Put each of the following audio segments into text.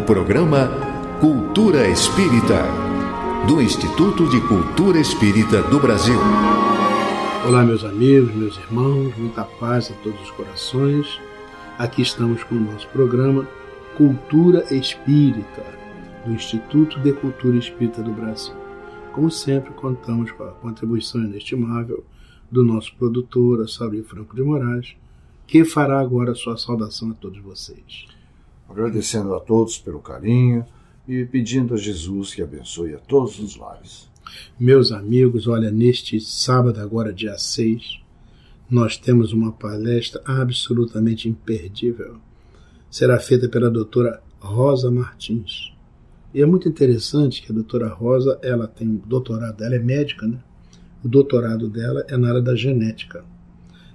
programa Cultura Espírita, do Instituto de Cultura Espírita do Brasil. Olá, meus amigos, meus irmãos, muita paz a todos os corações. Aqui estamos com o nosso programa Cultura Espírita, do Instituto de Cultura Espírita do Brasil. Como sempre, contamos com a contribuição inestimável do nosso produtor, Açauri Franco de Moraes, que fará agora a sua saudação a todos vocês. Agradecendo a todos pelo carinho e pedindo a Jesus que abençoe a todos os lares. Meus amigos, olha, neste sábado, agora dia 6, nós temos uma palestra absolutamente imperdível. Será feita pela doutora Rosa Martins. E é muito interessante que a doutora Rosa, ela tem um doutorado, ela é médica, né? O doutorado dela é na área da genética.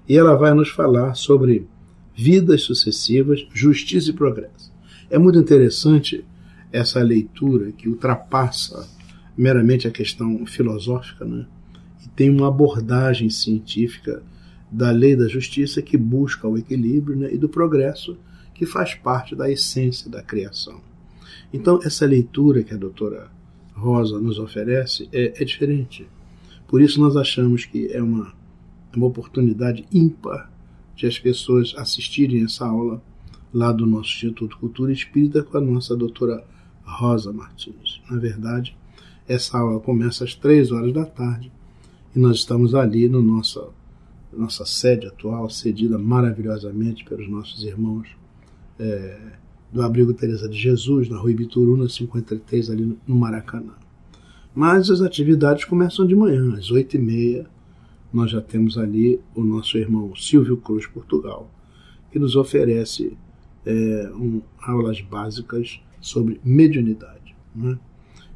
E ela vai nos falar sobre vidas sucessivas, justiça e progresso. É muito interessante essa leitura que ultrapassa meramente a questão filosófica, né? E tem uma abordagem científica da lei da justiça que busca o equilíbrio, né? E do progresso, que faz parte da essência da criação. Então, essa leitura que a doutora Rosa nos oferece é diferente. Por isso, nós achamos que é uma oportunidade ímpar de as pessoas assistirem essa aula lá do nosso Instituto Cultura Espírita com a nossa doutora Rosa Martins. Na verdade, essa aula começa às 3 horas da tarde e nós estamos ali no nossa sede atual, cedida maravilhosamente pelos nossos irmãos do Abrigo Teresa de Jesus, na Rua Ibituruna 53, ali no Maracanã. Mas as atividades começam de manhã, às 8h30, nós já temos ali o nosso irmão Silvio Cruz, Portugal, que nos oferece aulas básicas sobre mediunidade, né?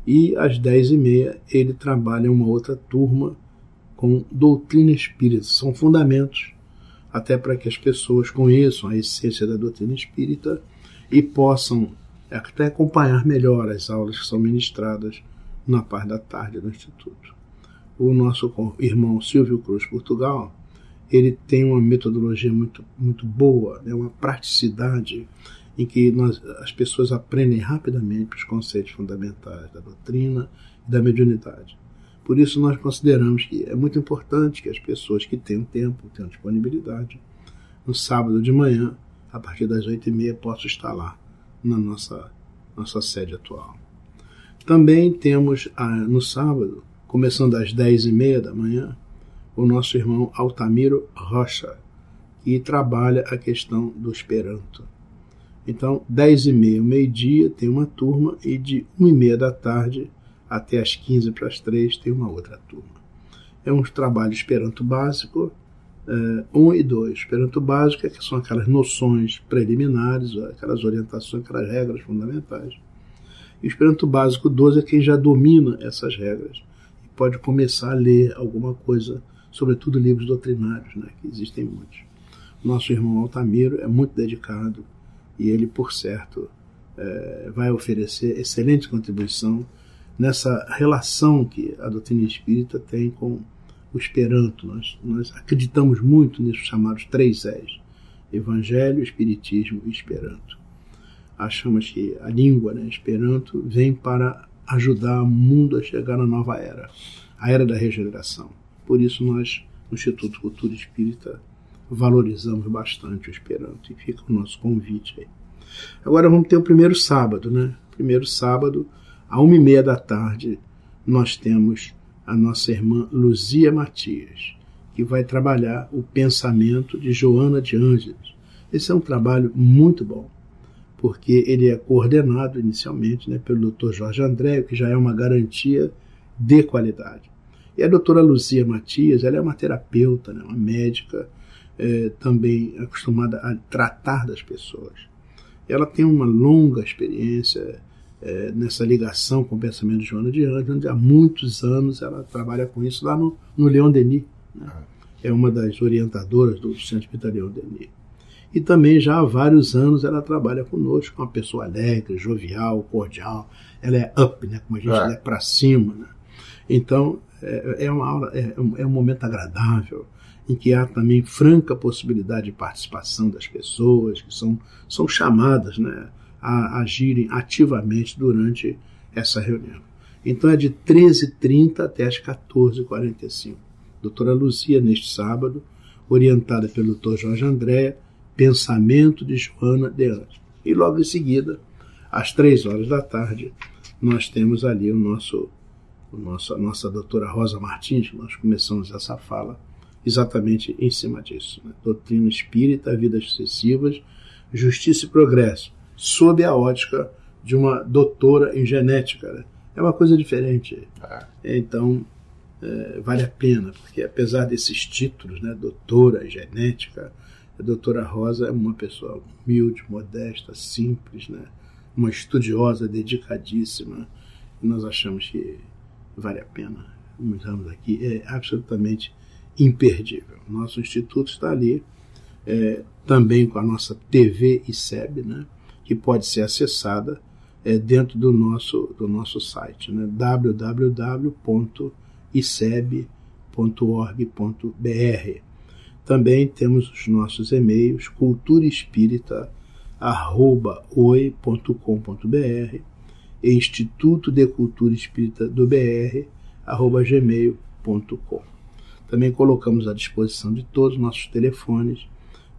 E às 10h30 ele trabalha uma outra turma com doutrina espírita. São fundamentos, até para que as pessoas conheçam a essência da doutrina espírita e possam até acompanhar melhor as aulas que são ministradas na parte da tarde do Instituto. O nosso irmão Silvio Cruz, Portugal, ele tem uma metodologia muito, muito boa, uma praticidade em que as pessoas aprendem rapidamente os conceitos fundamentais da doutrina e da mediunidade. Por isso nós consideramos que é muito importante que as pessoas que tenham tempo, tenham disponibilidade, no sábado de manhã, a partir das 8h30, possam estar lá na nossa sede atual. Também temos no sábado, começando às 10h30 da manhã, o nosso irmão Altamiro Rocha, que trabalha a questão do Esperanto. Então, 10h30, meio-dia, tem uma turma, e de 1h30 da tarde até as 2:45 tem uma outra turma. É um trabalho Esperanto básico, 1 e 2. Esperanto básico que são aquelas noções preliminares, aquelas orientações, aquelas regras fundamentais. E o Esperanto básico 12 é quem já domina essas regras e pode começar a ler alguma coisa, sobretudo livros doutrinários, né, que existem muitos. Nosso irmão Altamiro é muito dedicado e ele, por certo, vai oferecer excelente contribuição nessa relação que a doutrina espírita tem com o Esperanto. Nós acreditamos muito nisso chamados 3 E's: Evangelho, Espiritismo e Esperanto. Achamos que a língua, né, Esperanto, vem para ajudar o mundo a chegar na nova era, a era da regeneração. Por isso nós, no Instituto Cultura Espírita, valorizamos bastante o Esperanto e fica o nosso convite aí. Agora vamos ter o primeiro sábado, né? Primeiro sábado, à 1h30 da tarde, nós temos a nossa irmã Luzia Matias, que vai trabalhar o pensamento de Joana de Ângeles. Esse é um trabalho muito bom, porque ele é coordenado inicialmente, né, pelo Dr. Jorge André, que já é uma garantia de qualidade. E a doutora Luzia Matias, ela é uma terapeuta, né, uma médica, também acostumada a tratar das pessoas. Ela tem uma longa experiência nessa ligação com o pensamento de Joana de Ângeles, onde há muitos anos ela trabalha com isso lá no Leon Denis, né? É uma das orientadoras do Centro Espírita Leon Denis. E também já há vários anos ela trabalha conosco, uma pessoa alegre, jovial, cordial. Ela é up, né? Como a gente ela é para cima, né? Então é uma aula, é um momento agradável, em que há também franca possibilidade de participação das pessoas que são chamadas, né, a agirem ativamente durante essa reunião. Então é de 13h30 até as 14h45. Doutora Luzia, neste sábado, orientada pelo Dr. Jorge Andréa, Pensamento de Joana de Anjos. E logo em seguida, às 15h, nós temos ali a nossa doutora Rosa Martins, nós começamos essa fala exatamente em cima disso. Né? Doutrina espírita, vidas sucessivas, justiça e progresso, sob a ótica de uma doutora em genética. Né? É uma coisa diferente. Então, vale a pena, porque apesar desses títulos, né, doutora em genética, a doutora Rosa é uma pessoa humilde, modesta, simples, né? Uma estudiosa, dedicadíssima. Nós achamos que vale a pena. Estamos aqui, é absolutamente imperdível. Nosso instituto está ali, também com a nossa TV ICEB, né? Que pode ser acessada dentro do nosso site, né? www.iceb.org.br. Também temos os nossos e-mails, culturaespírita@oi.com.br e Instituto de Cultura Espírita do BR @gmail.com. Também colocamos à disposição de todos os nossos telefones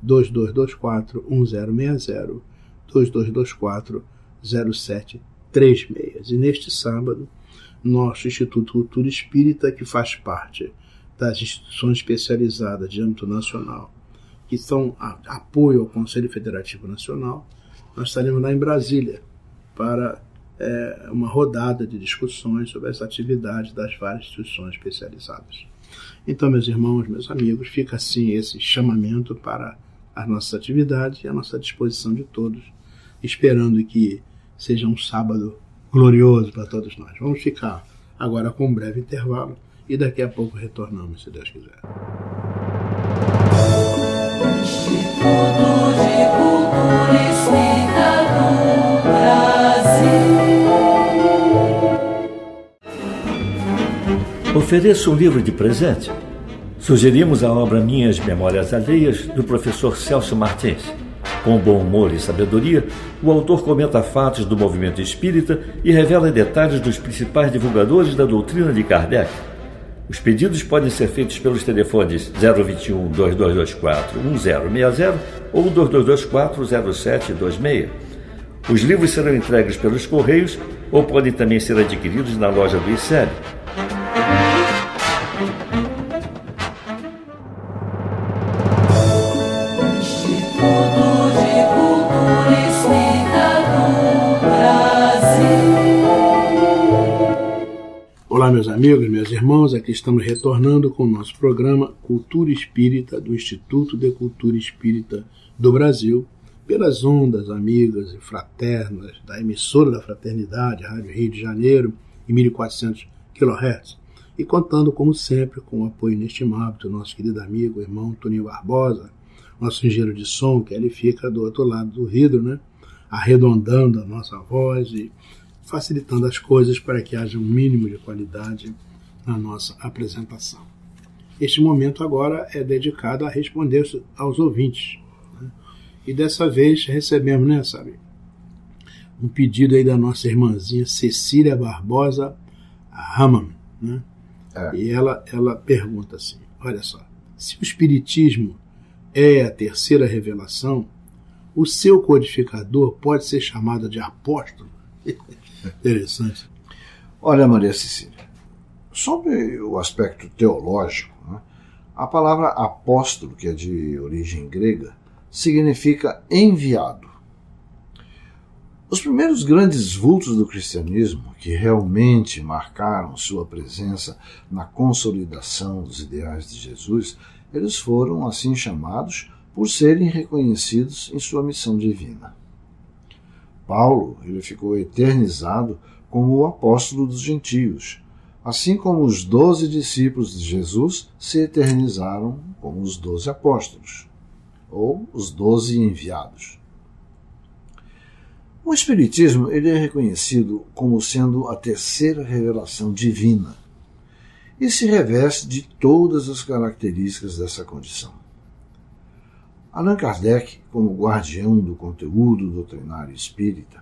2224-1060, 2224-0736. E neste sábado, nosso Instituto Cultura Espírita, que faz parte das instituições especializadas de âmbito nacional, que são apoio ao Conselho Federativo Nacional, nós estaremos lá em Brasília para uma rodada de discussões sobre as atividades das várias instituições especializadas. Então, meus irmãos, meus amigos, fica assim esse chamamento para as nossas atividades e a nossa disposição de todos, esperando que seja um sábado glorioso para todos nós. Vamos ficar agora com um breve intervalo e daqui a pouco retornamos, se Deus quiser. Instituto de Cultura Espírita do Brasil. Ofereço um livro de presente. Sugerimos a obra Minhas Memórias Alheias, do professor Celso Martins. Com bom humor e sabedoria, o autor comenta fatos do movimento espírita e revela detalhes dos principais divulgadores da doutrina de Kardec. Os pedidos podem ser feitos pelos telefones 021-2224-1060 ou 2224-0726. Os livros serão entregues pelos Correios ou podem também ser adquiridos na loja do ICEB. Olá, meus amigos, meus irmãos, aqui estamos retornando com o nosso programa Cultura Espírita do Instituto de Cultura Espírita do Brasil, pelas ondas amigas e fraternas da emissora da Fraternidade, Rádio Rio de Janeiro, em 1400 kHz, e contando, como sempre, com o apoio inestimável do nosso querido amigo, irmão Toninho Barbosa, nosso engenheiro de som, que ele fica do outro lado do vidro, né, arredondando a nossa voz e facilitando as coisas para que haja um mínimo de qualidade na nossa apresentação. Este momento agora é dedicado a responder aos ouvintes. Né? E dessa vez recebemos, né, sabe, um pedido aí da nossa irmãzinha Cecília Barbosa Raman, né? E ela pergunta assim, olha só, se o Espiritismo é a terceira revelação, o seu codificador pode ser chamado de apóstolo? Interessante. Olha, Maria Cecília, sobre o aspecto teológico, né, a palavra apóstolo, que é de origem grega, significa enviado. Os primeiros grandes vultos do cristianismo, que realmente marcaram sua presença na consolidação dos ideais de Jesus, eles foram assim chamados por serem reconhecidos em sua missão divina. Paulo, ele ficou eternizado como o apóstolo dos gentios, assim como os 12 discípulos de Jesus se eternizaram como os 12 apóstolos, ou os 12 enviados. O Espiritismo ele é reconhecido como sendo a terceira revelação divina e se reveste de todas as características dessa condição. Allan Kardec, como guardião do conteúdo doutrinário espírita,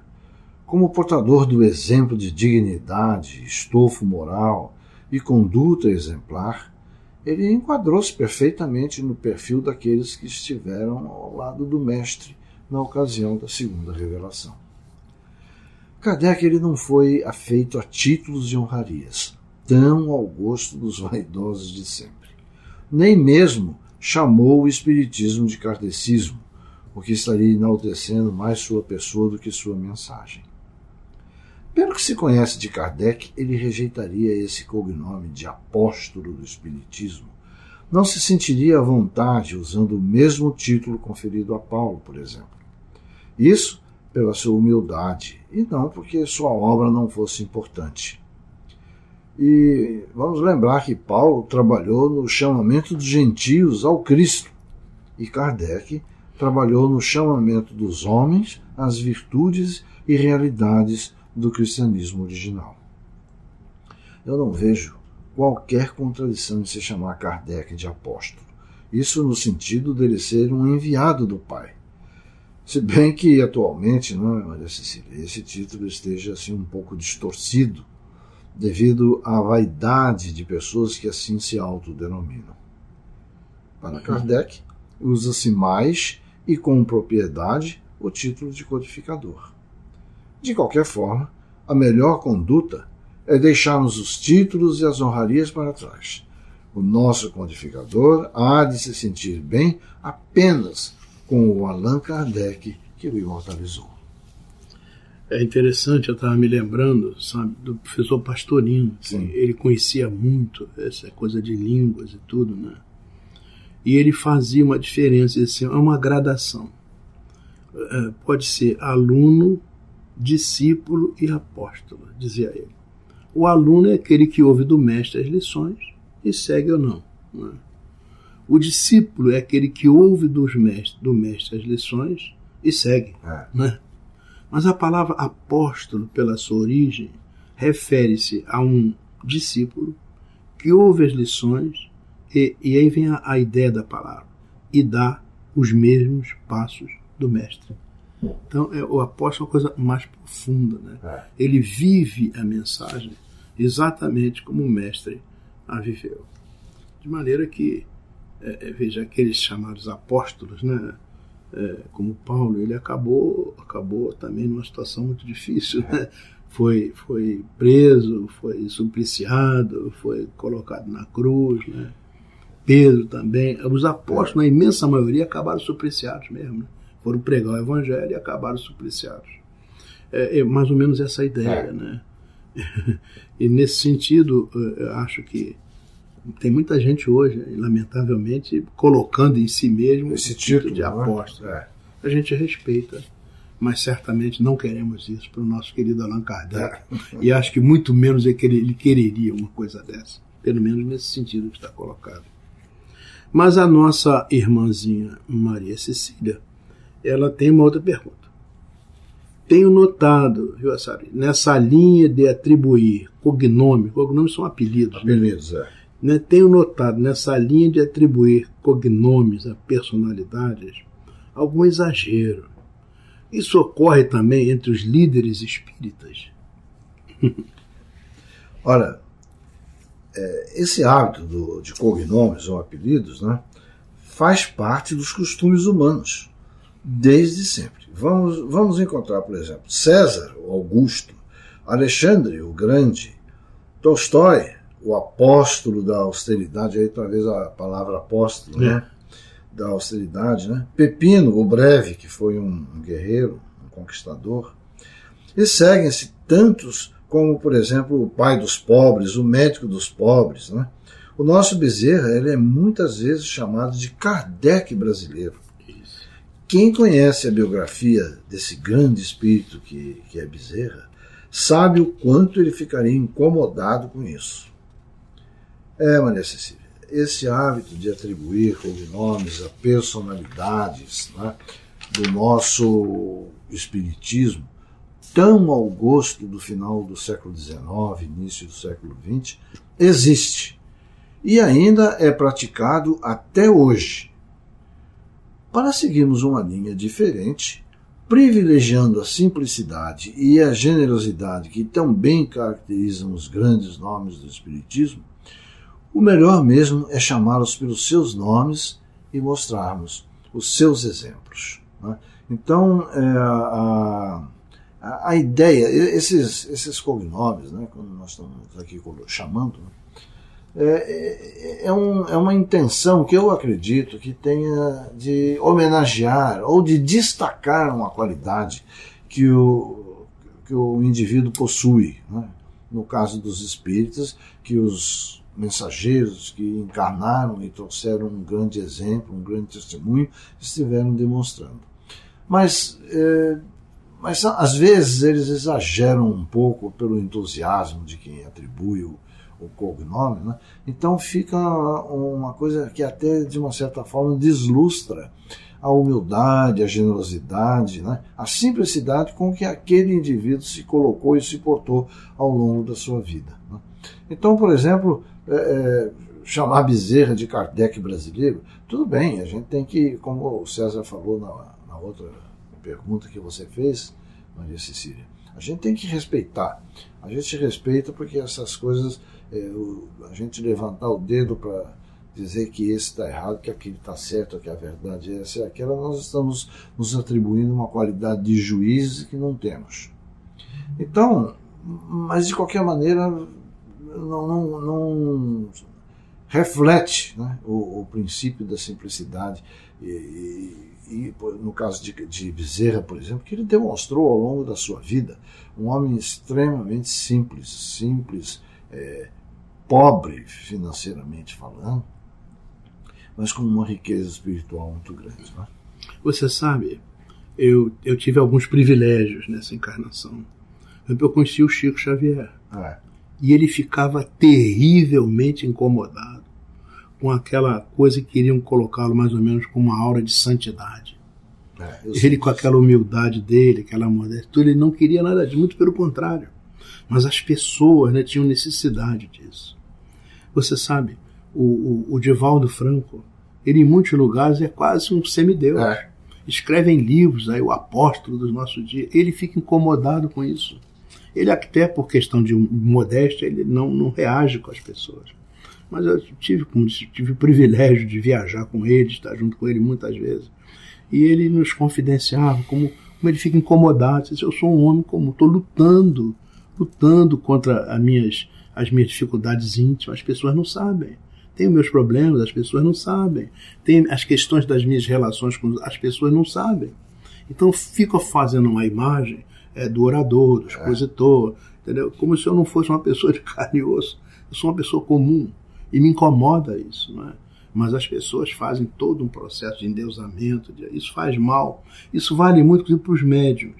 como portador do exemplo de dignidade, estofo moral e conduta exemplar, ele enquadrou-se perfeitamente no perfil daqueles que estiveram ao lado do mestre na ocasião da segunda revelação. Kardec ele não foi afeito a títulos e honrarias, tão ao gosto dos vaidosos de sempre. Nem mesmo chamou o espiritismo de kardecismo, o que estaria enaltecendo mais sua pessoa do que sua mensagem. Pelo que se conhece de Kardec, ele rejeitaria esse cognome de apóstolo do espiritismo. Não se sentiria à vontade usando o mesmo título conferido a Paulo, por exemplo. Isso pela sua humildade, e não porque sua obra não fosse importante. E vamos lembrar que Paulo trabalhou no chamamento dos gentios ao Cristo, e Kardec trabalhou no chamamento dos homens às virtudes e realidades do cristianismo original. Eu não vejo qualquer contradição em se chamar Kardec de apóstolo. Isso no sentido dele ser um enviado do Pai. Se bem que atualmente, não é, Maria Cecília, esse título esteja assim um pouco distorcido devido à vaidade de pessoas que assim se autodenominam. Para Kardec, usa-se mais e com propriedade o título de codificador. De qualquer forma, a melhor conduta é deixarmos os títulos e as honrarias para trás. O nosso codificador há de se sentir bem apenas com o Allan Kardec que o imortalizou. É interessante, eu estava me lembrando, sabe, do professor Pastorino. Sim. Ele conhecia muito essa coisa de línguas e tudo, né? E ele fazia uma diferença, assim, é uma gradação. Pode ser aluno, discípulo e apóstolo, dizia ele. O aluno é aquele que ouve do mestre as lições e segue ou não, né? O discípulo é aquele que ouve do mestre as lições e segue, né? Mas a palavra apóstolo, pela sua origem, refere-se a um discípulo que ouve as lições e aí vem a ideia da palavra, e dá os mesmos passos do mestre. Então, o apóstolo é uma coisa mais profunda, né? Ele vive a mensagem exatamente como o mestre a viveu. De maneira que, veja, aqueles chamados apóstolos, né? Como Paulo, ele acabou também numa situação muito difícil, né? Foi preso, foi supliciado, foi colocado na cruz, né? Pedro também. Os apóstolos, na imensa maioria, acabaram supliciados mesmo, né? Foram pregar o evangelho e acabaram supliciados. É mais ou menos essa ideia, né? E nesse sentido, eu acho que tem muita gente hoje, lamentavelmente, colocando em si mesmo esse título de apóstolo. A gente respeita, mas certamente não queremos isso para o nosso querido Allan Kardec. E acho que muito menos ele quereria uma coisa dessa, pelo menos nesse sentido que está colocado. Mas a nossa irmãzinha Maria Cecília, ela tem uma outra pergunta. Tenho notado, viu, Assari, nessa linha de atribuir cognomes são apelidos. Apelidos, né? Tenho notado nessa linha de atribuir cognomes a personalidades algum exagero. Isso ocorre também entre os líderes espíritas. Ora, esse hábito de cognomes ou apelidos, né, faz parte dos costumes humanos, desde sempre. Vamos encontrar, por exemplo, César, o Augusto, Alexandre, o Grande, Tolstói, o apóstolo da austeridade, aí talvez a palavra apóstolo, né, da austeridade, né? Pepino, o Breve, que foi um guerreiro, um conquistador. E seguem-se tantos como, por exemplo, o pai dos pobres, o médico dos pobres, né? O nosso Bezerra, ele é muitas vezes chamado de Kardec brasileiro. Isso. Quem conhece a biografia desse grande espírito que é Bezerra, sabe o quanto ele ficaria incomodado com isso. Maria Cecília, esse hábito de atribuir cognomes a personalidades, né, do nosso espiritismo, tão ao gosto do final do século XIX, início do século XX, existe. E ainda é praticado até hoje. para seguirmos uma linha diferente, privilegiando a simplicidade e a generosidade que tão bem caracterizam os grandes nomes do Espiritismo, o melhor mesmo é chamá-los pelos seus nomes e mostrarmos os seus exemplos. Né? Então, a ideia, esses cognomes, né, como nós estamos aqui chamando, né, é uma intenção que eu acredito que tenha de homenagear ou de destacar uma qualidade que o indivíduo possui. Né? No caso dos espíritas, que os mensageiros que encarnaram e trouxeram um grande exemplo, um grande testemunho, estiveram demonstrando. Mas às vezes eles exageram um pouco pelo entusiasmo de quem atribui o cognome, né? Então fica uma coisa que até de uma certa forma deslustra a humildade, a generosidade, né? A simplicidade com que aquele indivíduo se colocou e se portou ao longo da sua vida. Né? Então, por exemplo, chamar Bezerra de Kardec brasileiro, tudo bem, a gente tem que, como o César falou na outra pergunta que você fez, Maria Cecília, a gente tem que respeitar. A gente respeita porque essas coisas, a gente levantar o dedo para dizer que esse está errado, que aquele está certo, que a verdade é essa e aquela, nós estamos nos atribuindo uma qualidade de juiz que não temos. Então, mas de qualquer maneira, não reflete, né, o princípio da simplicidade e no caso de Bezerra, por exemplo, que ele demonstrou ao longo da sua vida um homem extremamente simples, pobre financeiramente falando, mas com uma riqueza espiritual muito grande. Né? Você sabe, eu tive alguns privilégios nessa encarnação. Eu conheci o Chico Xavier. E ele ficava terrivelmente incomodado com aquela coisa que queriam colocá-lo mais ou menos com uma aura de santidade. Ele com aquela humildade dele, aquela modéstia, ele não queria nada disso, muito pelo contrário. Mas as pessoas, né, tinham necessidade disso. Você sabe, o Divaldo Franco, ele em muitos lugares é quase um semideus. Escreve em livros, aí, o apóstolo dos nossos dias, ele fica incomodado com isso. Ele até por questão de modéstia, ele não reage com as pessoas. Mas eu tive o privilégio de viajar com ele, de estar junto com ele muitas vezes. E ele nos confidenciava como ele fica incomodado. Ele disse, eu sou um homem comum, estou lutando contra as minhas dificuldades íntimas. As pessoas não sabem. Tenho meus problemas, as pessoas não sabem. Tem as questões das minhas relações com as pessoas não sabem. Então fico fazendo uma imagem do orador, do expositor, entendeu? Como se eu não fosse uma pessoa de carne e osso. Eu sou uma pessoa comum e me incomoda isso, não é? Mas as pessoas fazem todo um processo de endeusamento, isso faz mal. Isso vale muito para os médiuns.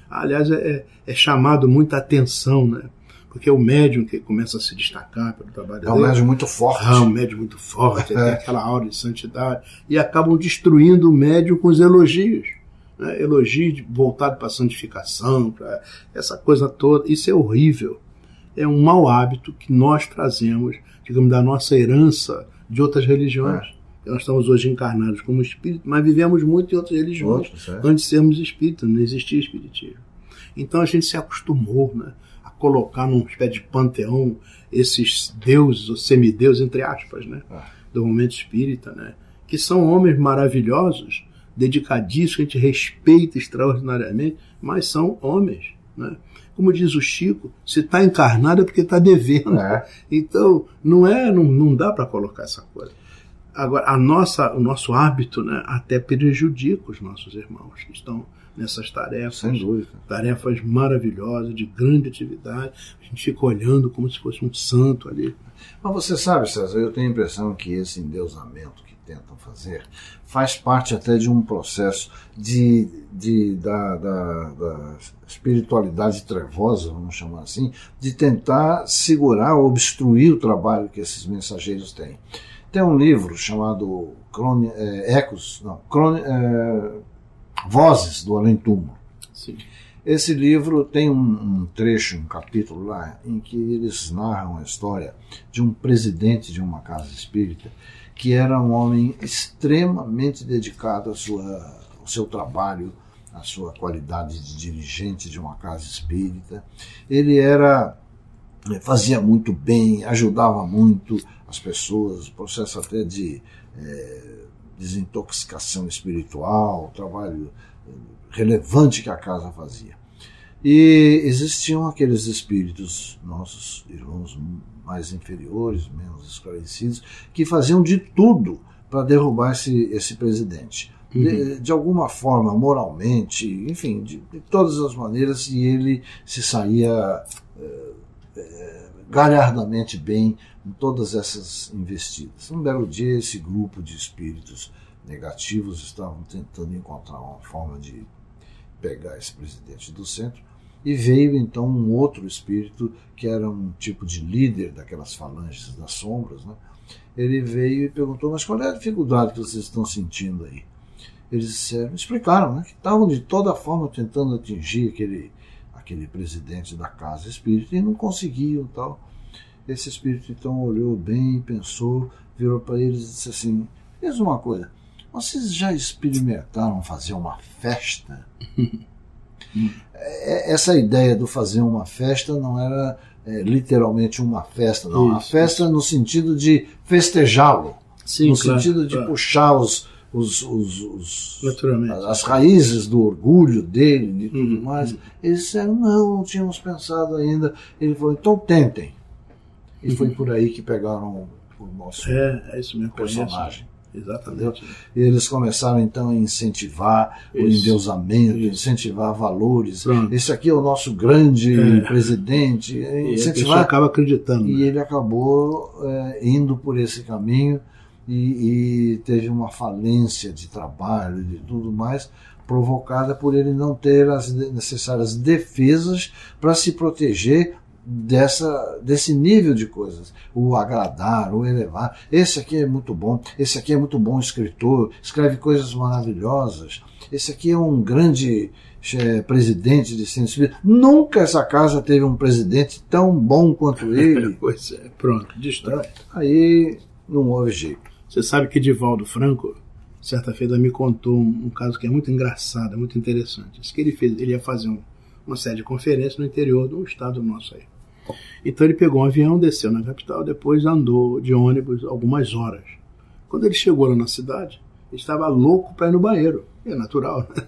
Aliás, é chamado muita atenção, né? Porque o médium que começa a se destacar pelo trabalho dele... É um médium muito forte. Um médium muito forte, tem aquela aura de santidade, e acabam destruindo o médium com os elogios. Né? Elogios voltados para a santificação, para essa coisa toda. Isso é horrível. É um mau hábito que nós trazemos, digamos, da nossa herança de outras religiões. Nós estamos hoje encarnados como espírito, mas vivemos muito em outras religiões. Antes de sermos espíritas, não existia espiritismo. Então a gente se acostumou, né, a colocar num espécie de panteão esses deuses, ou semideuses, entre aspas, né, do momento espírita, né, que são homens maravilhosos, dedicadíssimos, que a gente respeita extraordinariamente, mas são homens, né? Como diz o Chico, se está encarnado é porque está devendo. Então, não dá para colocar essa coisa. Agora, o nosso hábito, né, até prejudica os nossos irmãos que estão nessas tarefas. Sem dúvida. Tarefas maravilhosas, de grande atividade. A gente fica olhando como se fosse um santo ali. Mas você sabe, César, eu tenho a impressão que esse endeusamento que tentam fazer faz parte até de um processo da espiritualidade trevosa, vamos chamar assim, de tentar segurar ou obstruir o trabalho que esses mensageiros têm. Tem um livro chamado Vozes do Além-Túmulo. Esse livro tem um trecho, um capítulo lá, em que eles narram a história de um presidente de uma casa espírita que era um homem extremamente dedicado ao seu trabalho, à sua qualidade de dirigente de uma casa espírita. Ele fazia muito bem, ajudava muito as pessoas, processo até de desintoxicação espiritual, trabalho relevante que a casa fazia. E existiam aqueles espíritos, nossos irmãos mais inferiores, menos esclarecidos, que faziam de tudo para derrubar esse presidente. De alguma forma, moralmente, enfim, de todas as maneiras, e ele se saía galhardamente bem em todas essas investidas. Um belo dia, esse grupo de espíritos negativos estavam tentando encontrar uma forma de pegar esse presidente do centro, e veio então um outro espírito que era um tipo de líder daquelas falanges das sombras, né? Ele veio e perguntou: mas qual é a dificuldade que vocês estão sentindo aí? Eles explicaram, né, que estavam de toda forma tentando atingir aquele presidente da casa espírita e não conseguiam, tal. Esse espírito então olhou bem, pensou, virou para eles e disse assim: diz uma coisa, vocês já experimentaram fazer uma festa? Essa ideia do fazer uma festa não era literalmente uma festa, não. Uma festa no sentido de festejá-lo, no sentido de puxar as raízes do orgulho dele e tudo mais. Eles disseram: não tínhamos pensado ainda. Ele falou: então tentem. E foi por aí que pegaram o nosso isso mesmo, personagem. Exatamente. E eles começaram então a incentivar o endeusamento, incentivar valores. Pronto. Esse aqui é o nosso grande presidente. Incentivar. E acaba acreditando. E ele acabou indo por esse caminho e teve uma falência de trabalho e de tudo mais, provocada por ele não ter as necessárias defesas para se proteger desse nível de coisas, o agradar, o elevar. Esse aqui é muito bom, esse aqui é muito bom escritor, escreve coisas maravilhosas, esse aqui é um grande presidente de centro espírita. Nunca essa casa teve um presidente tão bom quanto ele. Pois é, pronto, destrói. Aí não houve jeito. Você sabe que Divaldo Franco, certa feita, me contou um caso que é muito engraçado, é muito interessante. Isso que ele ia fazer uma série de conferências no interior de um estado nosso aí. Então ele pegou um avião, desceu na capital, depois andou de ônibus algumas horas. Quando ele chegou lá na cidade, ele estava louco para ir no banheiro. É natural, né?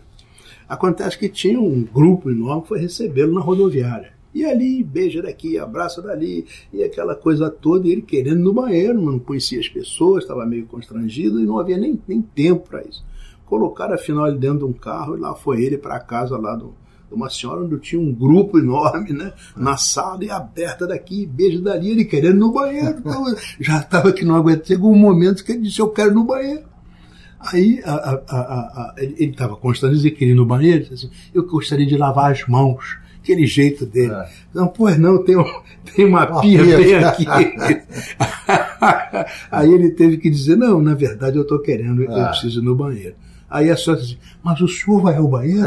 Acontece que tinha um grupo enorme que foi recebê-lo na rodoviária. E ali, beija daqui, abraça dali, e aquela coisa toda, e ele querendo ir no banheiro, mas não conhecia as pessoas, estava meio constrangido e não havia nem tempo para isso. Colocaram afinal ele dentro de um carro e lá foi ele para a casa lá de uma senhora onde tinha um grupo enorme, né, na sala, e aberta daqui, beija dali, ele querendo ir no banheiro. Então, já estava que não aguentava. Chegou um momento que ele disse: eu quero ir no banheiro. Aí ele estava constrangido e queria ir no banheiro, ele disse assim: eu gostaria de lavar as mãos. Aquele jeito dele. Não, pois não, tem uma pia bem aqui. Aí ele teve que dizer: não, na verdade eu estou querendo, eu preciso ir no banheiro. Aí a senhora disse: mas o senhor vai ao banheiro?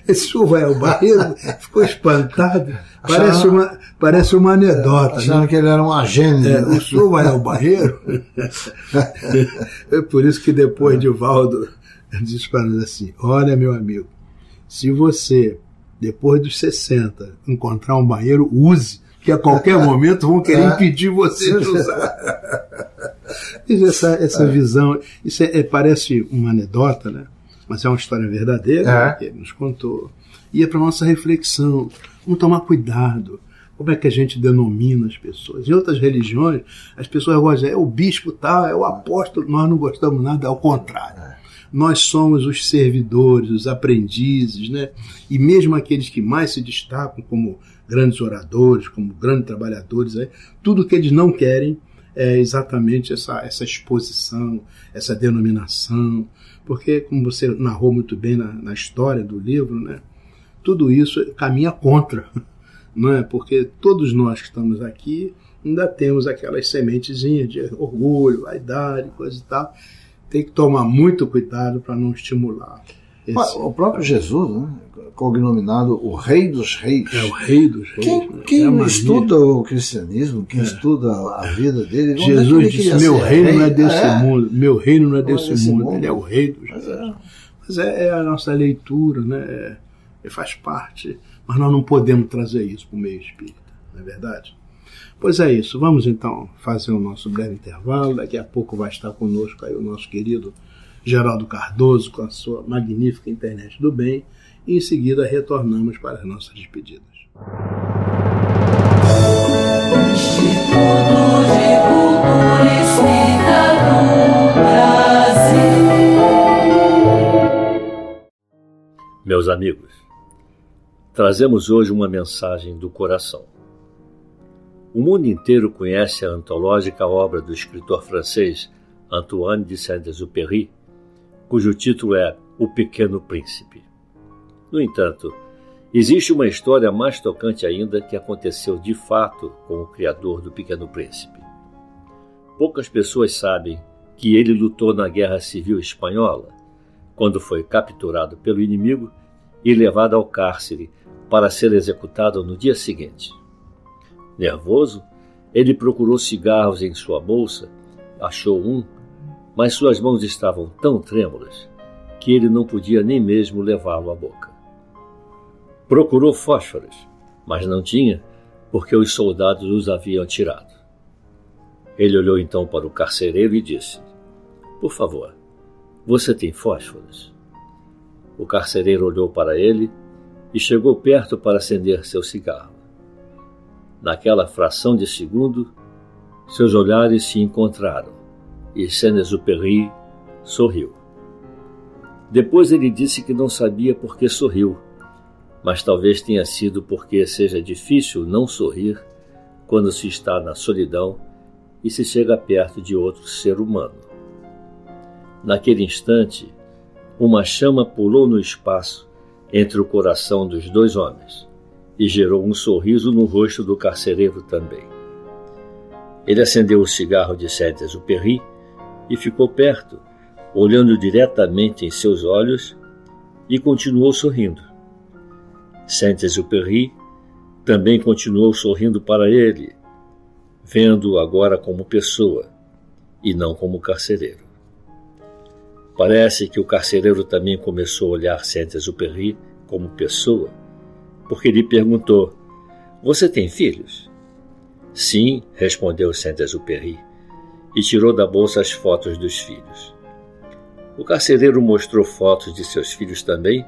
Esse senhor vai ao banheiro? Ficou espantado. Parece uma anedota. Achando, né, que ele era um agente. O senhor vai ao banheiro? É por isso que depois Divaldo disse para nós assim: olha, meu amigo, se você, depois dos 60, encontrar um banheiro, use, que a qualquer momento vão querer impedir você de usar. Essa visão, isso parece uma anedota, né? Mas é uma história verdadeira, que ele nos contou. E é para nossa reflexão. Vamos tomar cuidado. Como é que a gente denomina as pessoas? Em outras religiões, as pessoas gostam, é o bispo tal, é o apóstolo. Nós não gostamos nada, ao contrário. Nós somos os servidores, os aprendizes, né? E mesmo aqueles que mais se destacam como grandes oradores, como grandes trabalhadores, tudo que eles não querem é exatamente essa exposição, essa denominação, porque, como você narrou muito bem na história do livro, né? Tudo isso caminha contra, não é? Porque todos nós que estamos aqui ainda temos aquelas sementezinhas de orgulho, vaidade, coisa e tal. Tem que tomar muito cuidado para não estimular O próprio Jesus, né? Cognominado o Rei dos Reis. É o Rei dos Reis. Quem estuda o cristianismo, quem estuda a vida dele... Jesus disse, meu reino não é desse mundo. Meu reino não é desse mundo. Ele é o Rei dos Reis. Mas é a nossa leitura, né? Faz parte. Mas nós não podemos trazer isso para o meio espírita, não é verdade? Pois é isso. Vamos então fazer o nosso breve intervalo. Daqui a pouco vai estar conosco aí o nosso querido Geraldo Cardoso com a sua magnífica Internet do Bem. E em seguida retornamos para as nossas despedidas. Instituto de Cultura Espírita do Brasil. Meus amigos, trazemos hoje uma mensagem do coração. O mundo inteiro conhece a antológica obra do escritor francês Antoine de Saint-Exupéry, cujo título é O Pequeno Príncipe. No entanto, existe uma história mais tocante ainda que aconteceu de fato com o criador do Pequeno Príncipe. Poucas pessoas sabem que ele lutou na Guerra Civil Espanhola, quando foi capturado pelo inimigo e levado ao cárcere para ser executado no dia seguinte. Nervoso, ele procurou cigarros em sua bolsa, achou um, mas suas mãos estavam tão trêmulas que ele não podia nem mesmo levá-lo à boca. Procurou fósforos, mas não tinha, porque os soldados os haviam tirado. Ele olhou então para o carcereiro e disse, por favor, você tem fósforos? O carcereiro olhou para ele e chegou perto para acender seu cigarro. Naquela fração de segundo, seus olhares se encontraram e Saint-Exupéry sorriu. Depois ele disse que não sabia por que sorriu, mas talvez tenha sido porque seja difícil não sorrir quando se está na solidão e se chega perto de outro ser humano. Naquele instante, uma chama pulou no espaço entre o coração dos dois homens e gerou um sorriso no rosto do carcereiro também. Ele acendeu o cigarro de Saint-Exupéry e ficou perto, olhando diretamente em seus olhos, e continuou sorrindo. Saint-Exupéry também continuou sorrindo para ele, vendo-o agora como pessoa e não como carcereiro. Parece que o carcereiro também começou a olhar Saint-Exupéry como pessoa, porque lhe perguntou, você tem filhos? Sim, respondeu Saint-Exupéry, e tirou da bolsa as fotos dos filhos. O carcereiro mostrou fotos de seus filhos também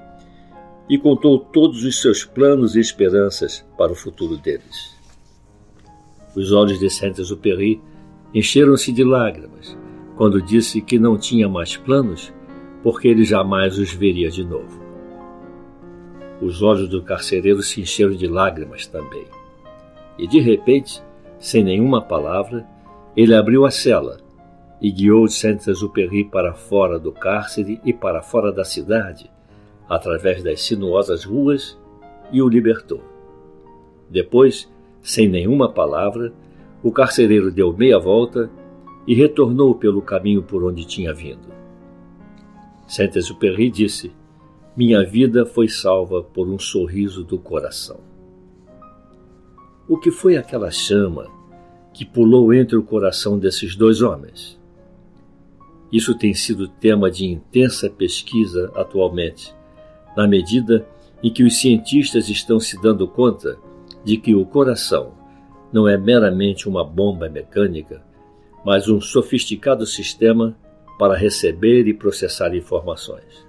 e contou todos os seus planos e esperanças para o futuro deles. Os olhos de Saint-Exupéry encheram-se de lágrimas quando disse que não tinha mais planos porque ele jamais os veria de novo. Os olhos do carcereiro se encheram de lágrimas também. E de repente, sem nenhuma palavra, ele abriu a cela e guiou Saint-Exupéry para fora do cárcere e para fora da cidade, através das sinuosas ruas, e o libertou. Depois, sem nenhuma palavra, o carcereiro deu meia volta e retornou pelo caminho por onde tinha vindo. Saint-Exupéry disse, minha vida foi salva por um sorriso do coração. O que foi aquela chama que pulou entre o coração desses dois homens? Isso tem sido tema de intensa pesquisa atualmente, na medida em que os cientistas estão se dando conta de que o coração não é meramente uma bomba mecânica, mas um sofisticado sistema para receber e processar informações.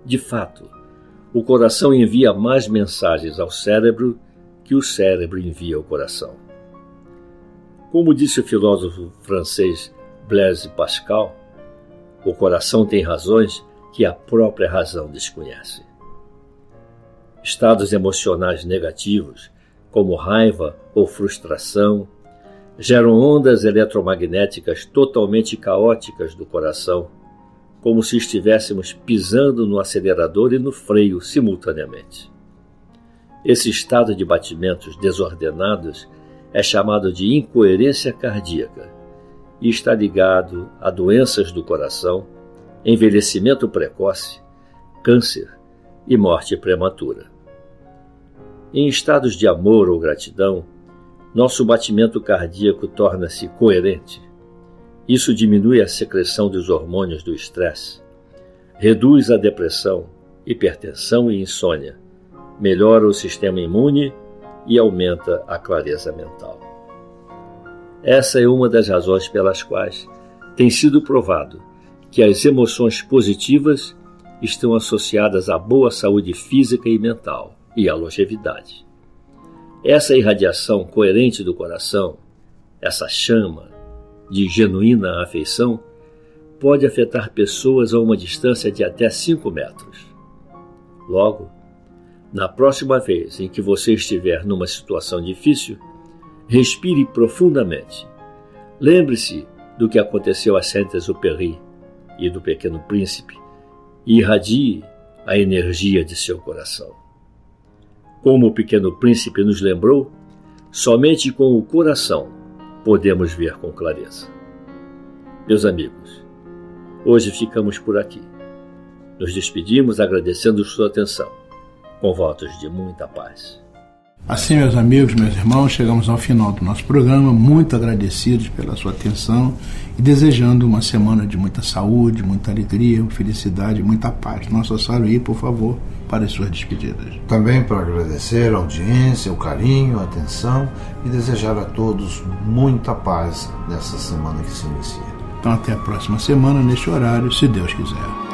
De fato, o coração envia mais mensagens ao cérebro que o cérebro envia ao coração. Como disse o filósofo francês Blaise Pascal, o coração tem razões que a própria razão desconhece. Estados emocionais negativos, como raiva ou frustração, geram ondas eletromagnéticas totalmente caóticas do coração, como se estivéssemos pisando no acelerador e no freio simultaneamente. Esse estado de batimentos desordenados é chamado de incoerência cardíaca e está ligado a doenças do coração, envelhecimento precoce, câncer e morte prematura. Em estados de amor ou gratidão, nosso batimento cardíaco torna-se coerente. Isso diminui a secreção dos hormônios do estresse, reduz a depressão, hipertensão e insônia, melhora o sistema imune e aumenta a clareza mental. Essa é uma das razões pelas quais tem sido provado que as emoções positivas estão associadas à boa saúde física e mental e à longevidade. Essa irradiação coerente do coração, essa chama de genuína afeição, pode afetar pessoas a uma distância de até 5 metros. Logo, na próxima vez em que você estiver numa situação difícil, respire profundamente. Lembre-se do que aconteceu a Saint-Exupéry e do Pequeno Príncipe e irradie a energia de seu coração. Como o Pequeno Príncipe nos lembrou, somente com o coração podemos ver com clareza. Meus amigos, hoje ficamos por aqui. Nos despedimos agradecendo sua atenção, com votos de muita paz. Assim, meus amigos, meus irmãos, chegamos ao final do nosso programa, muito agradecidos pela sua atenção e desejando uma semana de muita saúde, muita alegria, felicidade, muita paz. Nosso Ossário, por favor, para as suas despedidas. Também para agradecer a audiência, o carinho, a atenção e desejar a todos muita paz nessa semana que se inicia. Então, até a próxima semana, neste horário, se Deus quiser.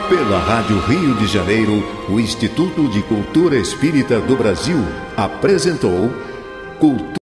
Pela Rádio Rio de Janeiro, o Instituto de Cultura Espírita do Brasil apresentou Cultura